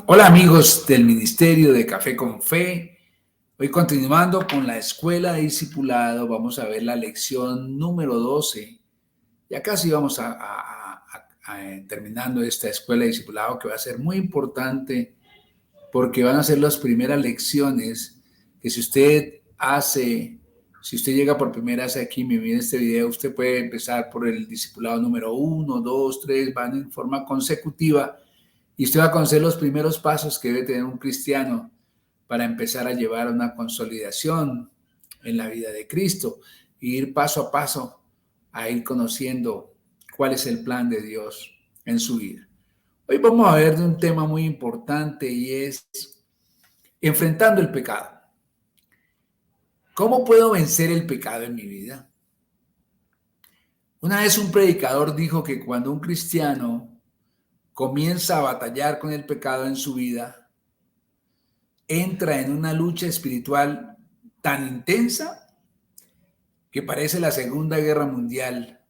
Hola amigos del Ministerio de Café con Fe. Hoy continuando con la Escuela de Discipulado, vamos a ver la lección número 12. Ya casi vamos terminando esta Escuela de Discipulado que va a ser muy importante porque van a ser las primeras lecciones que si usted llega por primera vez aquí y me mira este video, usted puede empezar por el discipulado número 1, 2, 3, van en forma consecutiva. Y usted va a conocer los primeros pasos que debe tener un cristiano para empezar a llevar una consolidación en la vida de Cristo e ir paso a paso a ir conociendo cuál es el plan de Dios en su vida. Hoy vamos a ver de un tema muy importante y es enfrentando el pecado. ¿Cómo puedo vencer el pecado en mi vida? Una vez un predicador dijo que cuando un cristiano comienza a batallar con el pecado en su vida, entra en una lucha espiritual tan intensa que parece la Segunda Guerra Mundial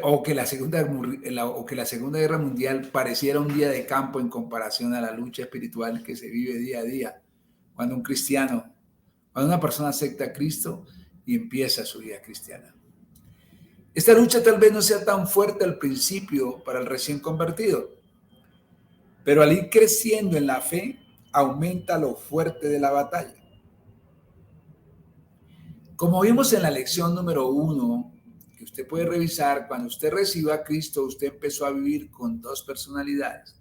o que la Segunda Guerra Mundial pareciera un día de campo en comparación a la lucha espiritual que se vive día a día cuando cuando una persona acepta a Cristo y empieza su vida cristiana. Esta lucha tal vez no sea tan fuerte al principio para el recién convertido, pero al ir creciendo en la fe aumenta lo fuerte de la batalla. Como vimos en la lección número 1, que usted puede revisar, cuando usted recibió a Cristo, usted empezó a vivir con dos personalidades.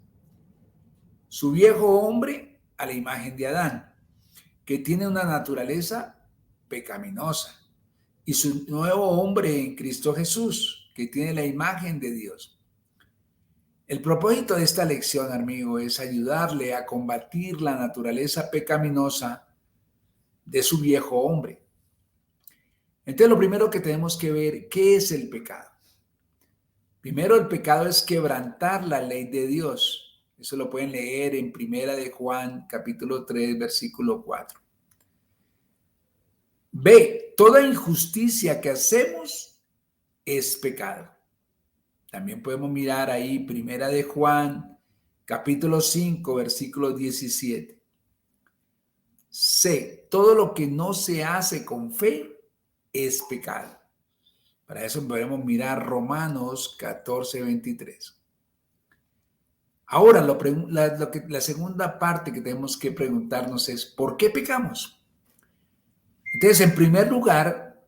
Su viejo hombre a la imagen de Adán, que tiene una naturaleza pecaminosa, y su nuevo hombre en Cristo Jesús, que tiene la imagen de Dios. El propósito de esta lección, amigo, es ayudarle a combatir la naturaleza pecaminosa de su viejo hombre. Entonces, lo primero que tenemos que ver, ¿qué es el pecado? Primero, el pecado es quebrantar la ley de Dios. Eso lo pueden leer en Primera de Juan, capítulo 3, versículo 4. B, toda injusticia que hacemos es pecado. También podemos mirar ahí Primera de Juan, capítulo 5, versículo 17. C, todo lo que no se hace con fe es pecado. Para eso podemos mirar Romanos 14, 23. Ahora, la segunda parte que tenemos que preguntarnos es, ¿por qué pecamos? Entonces, en primer lugar,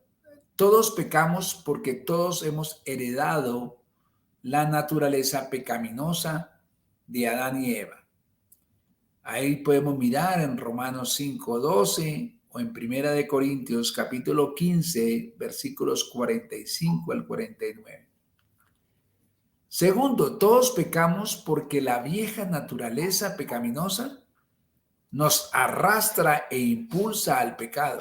todos pecamos porque todos hemos heredado la naturaleza pecaminosa de Adán y Eva. Ahí podemos mirar en Romanos 5:12 o en Primera de Corintios capítulo 15, versículos 45 al 49. Segundo, todos pecamos porque la vieja naturaleza pecaminosa nos arrastra e impulsa al pecado.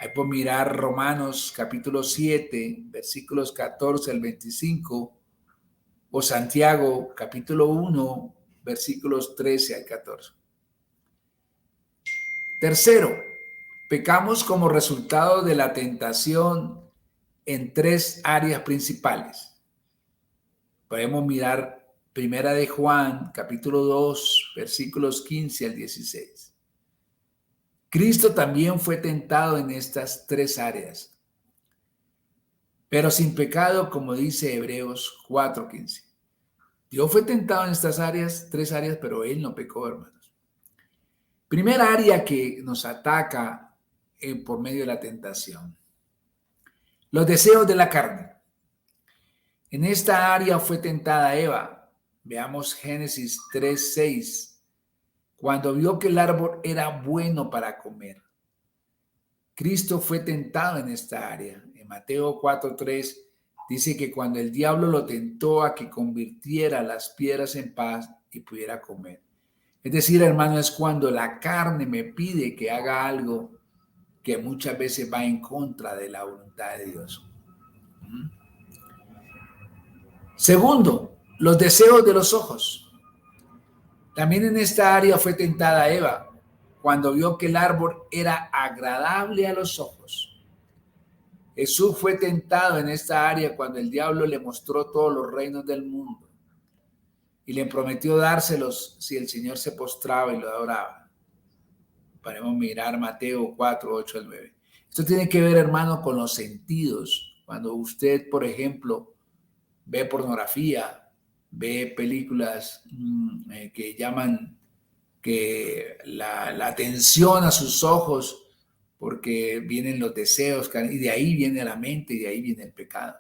Ahí podemos mirar Romanos capítulo 7, versículos 14 al 25, o Santiago capítulo 1, versículos 13 al 14. Tercero, pecamos como resultado de la tentación en tres áreas principales. Podemos mirar Primera de Juan, capítulo 2, versículos 15 al 16. Cristo también fue tentado en estas tres áreas, pero sin pecado, como dice Hebreos 4:15. Dios fue tentado en estas tres áreas, pero él no pecó, hermanos. Primera área que nos ataca por medio de la tentación: los deseos de la carne. En esta área fue tentada Eva. Veamos Génesis 3:6. Cuando vio que el árbol era bueno para comer. Cristo fue tentado en esta área. En Mateo 4:3 dice que cuando el diablo lo tentó a que convirtiera las piedras en paz y pudiera comer. Es decir, hermano, es cuando la carne me pide que haga algo que muchas veces va en contra de la voluntad de Dios. Segundo, los deseos de los ojos. También en esta área fue tentada Eva, cuando vio que el árbol era agradable a los ojos. Jesús fue tentado en esta área cuando el diablo le mostró todos los reinos del mundo y le prometió dárselos si el Señor se postraba y lo adoraba. Podemos mirar Mateo 4, 8 al 9. Esto tiene que ver, hermano, con los sentidos. Cuando usted, por ejemplo, ve pornografía, ve películas que llaman que la atención a sus ojos, porque vienen los deseos, y de ahí viene la mente y de ahí viene el pecado.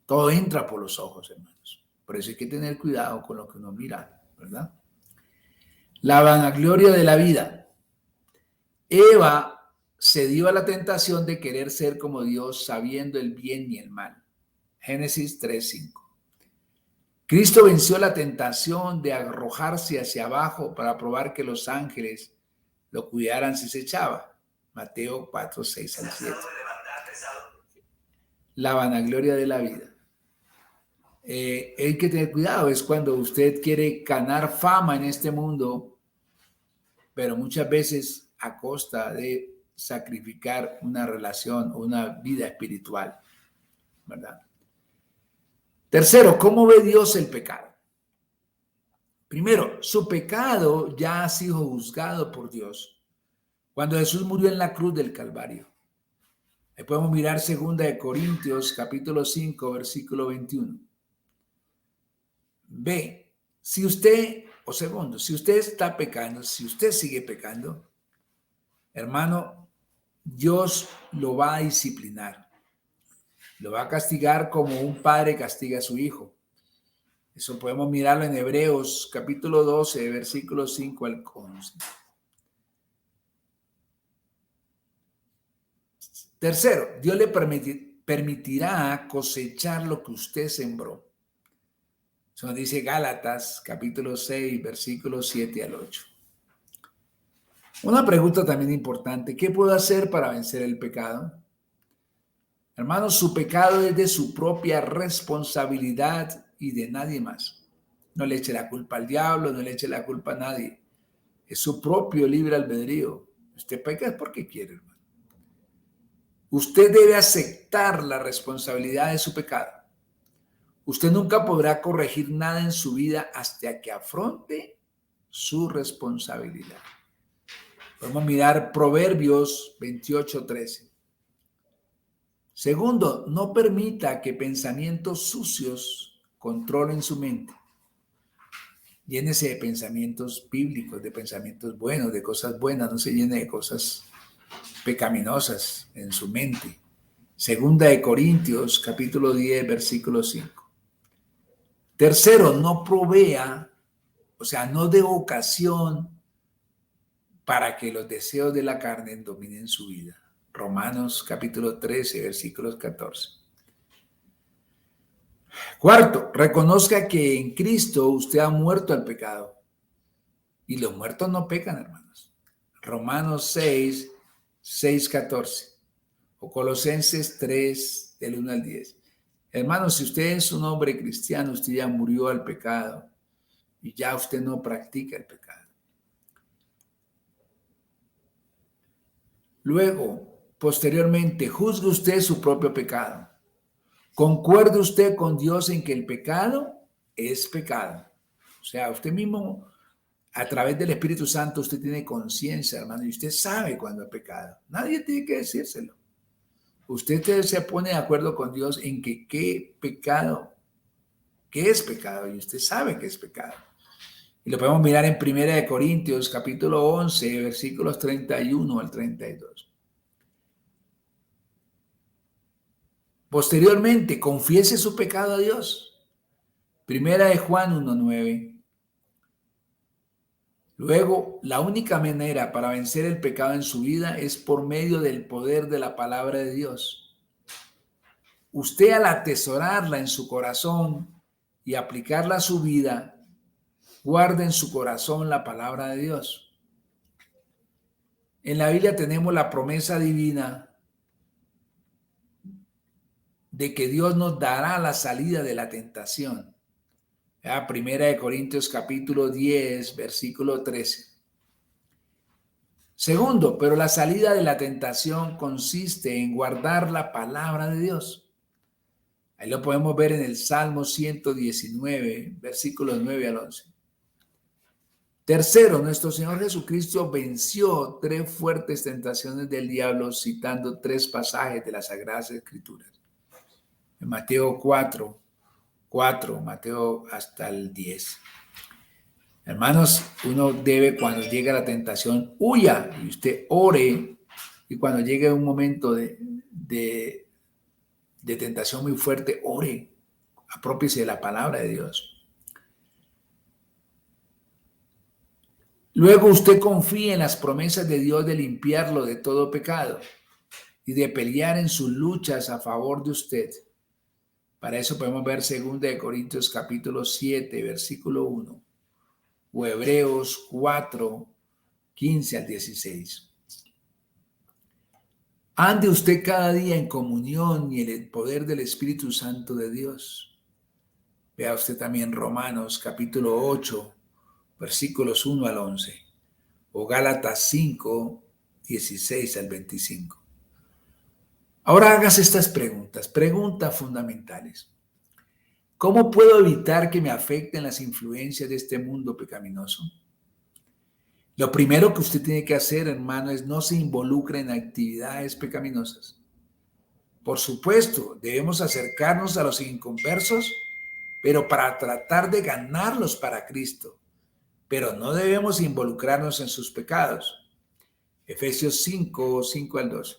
Todo entra por los ojos, hermanos. Por eso hay que tener cuidado con lo que uno mira, ¿verdad? La vanagloria de la vida. Eva cedió a la tentación de querer ser como Dios, sabiendo el bien y el mal. Génesis 3:5. Cristo venció la tentación de arrojarse hacia abajo para probar que los ángeles lo cuidaran si se echaba. Mateo 4, 6 al 7. La vanagloria de la vida. Hay que tener cuidado, es cuando usted quiere ganar fama en este mundo, pero muchas veces a costa de sacrificar una relación o una vida espiritual, ¿verdad? Tercero, ¿cómo ve Dios el pecado? Primero, su pecado ya ha sido juzgado por Dios cuando Jesús murió en la cruz del Calvario. Ahí podemos mirar 2 Corintios capítulo 5, versículo 21. B, si usted está pecando, si usted sigue pecando, hermano, Dios lo va a disciplinar. Lo va a castigar como un padre castiga a su hijo. Eso podemos mirarlo en Hebreos capítulo 12, versículos 5 al 11. Tercero, Dios le permitirá cosechar lo que usted sembró. Eso nos dice Gálatas capítulo 6, versículos 7 al 8. Una pregunta también importante, ¿qué puedo hacer para vencer el pecado? Hermanos, su pecado es de su propia responsabilidad y de nadie más. No le eche la culpa al diablo, no le eche la culpa a nadie. Es su propio libre albedrío. Usted peca es porque quiere, hermano. Usted debe aceptar la responsabilidad de su pecado. Usted nunca podrá corregir nada en su vida hasta que afronte su responsabilidad. Podemos mirar Proverbios 28:13. Segundo, no permita que pensamientos sucios controlen su mente. Llénese de pensamientos bíblicos, de pensamientos buenos, de cosas buenas, no se llene de cosas pecaminosas en su mente. 2 Corintios capítulo 10, versículo 5. Tercero, no provea, no dé ocasión para que los deseos de la carne dominen su vida. Romanos capítulo 13, versículos 14. Cuarto, reconozca que en Cristo usted ha muerto al pecado. Y los muertos no pecan, hermanos. Romanos 6, 14. O Colosenses 3, del 1 al 10. Hermanos, si usted es un hombre cristiano, usted ya murió al pecado. Y ya usted no practica el pecado. Luego, posteriormente, juzgue usted su propio pecado. Concuerde usted con Dios en que el pecado es pecado. O sea, usted mismo, a través del Espíritu Santo, usted tiene conciencia, hermano, y usted sabe cuando es pecado. Nadie tiene que decírselo. Usted se pone de acuerdo con Dios en que qué es pecado, y usted sabe que es pecado. Y lo podemos mirar en 1 Corintios, capítulo 11, versículos 31 al 32. Posteriormente, confiese su pecado a Dios. 1 Juan 1:9. Luego, la única manera para vencer el pecado en su vida es por medio del poder de la palabra de Dios. Usted, al atesorarla en su corazón y aplicarla a su vida, guarda en su corazón la palabra de Dios. En la Biblia tenemos la promesa divina de que Dios nos dará la salida de la tentación. 1 Corintios capítulo 10, versículo 13. Segundo, pero la salida de la tentación consiste en guardar la palabra de Dios. Ahí lo podemos ver en el Salmo 119, versículos 9 al 11. Tercero, nuestro Señor Jesucristo venció 3 fuertes tentaciones del diablo citando 3 pasajes de las Sagradas Escrituras. En Mateo 4, Mateo hasta el 10. Hermanos, uno debe, cuando llega la tentación, huya y usted ore. Y cuando llegue un momento de tentación muy fuerte, ore. Aprópiese de la palabra de Dios. Luego usted confía en las promesas de Dios de limpiarlo de todo pecado y de pelear en sus luchas a favor de usted. Para eso podemos ver 2 Corintios capítulo 7, versículo 1, o Hebreos 4, 15 al 16. Ande usted cada día en comunión y en el poder del Espíritu Santo de Dios. Vea usted también Romanos capítulo 8, versículos 1 al 11, o Gálatas 5, 16 al 25. Ahora hagas estas preguntas fundamentales. ¿Cómo puedo evitar que me afecten las influencias de este mundo pecaminoso? Lo primero que usted tiene que hacer, hermano, es no se involucre en actividades pecaminosas. Por supuesto, debemos acercarnos a los inconversos, pero para tratar de ganarlos para Cristo. Pero no debemos involucrarnos en sus pecados. Efesios 5, 5 al 12.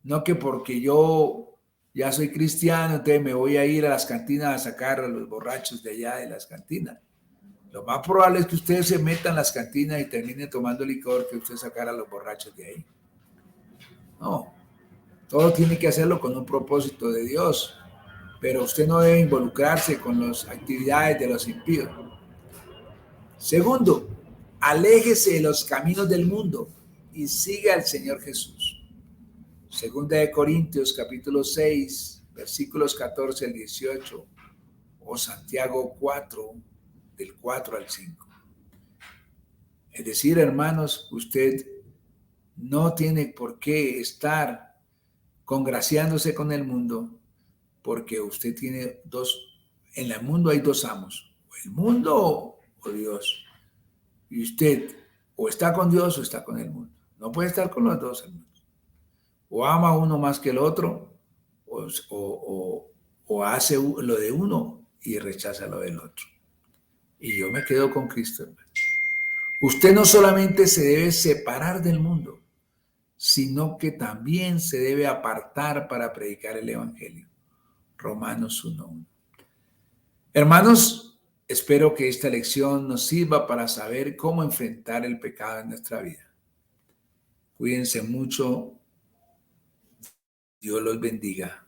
No que porque yo ya soy cristiano, entonces me voy a ir a las cantinas a sacar a los borrachos de allá de las cantinas. Lo más probable es que usted se meta en las cantinas y termine tomando licor que usted sacara a los borrachos de ahí. No, todo tiene que hacerlo con un propósito de Dios, pero usted no debe involucrarse con las actividades de los impíos. Segundo, aléjese de los caminos del mundo y siga al Señor Jesús. 2 Corintios capítulo 6, versículos 14 al 18, o Santiago 4, del 4 al 5. Es decir, hermanos, usted no tiene por qué estar congraciándose con el mundo, porque usted tiene en el mundo hay 2 amos, o el mundo o Dios. Y usted o está con Dios o está con el mundo. No puede estar con los dos, hermanos. O ama a uno más que el otro, o hace lo de uno y rechaza lo del otro. Y yo me quedo con Cristo, hermano. Usted no solamente se debe separar del mundo, sino que también se debe apartar para predicar el Evangelio. Romanos 1:1. Hermanos, espero que esta lección nos sirva para saber cómo enfrentar el pecado en nuestra vida. Cuídense mucho. Dios los bendiga.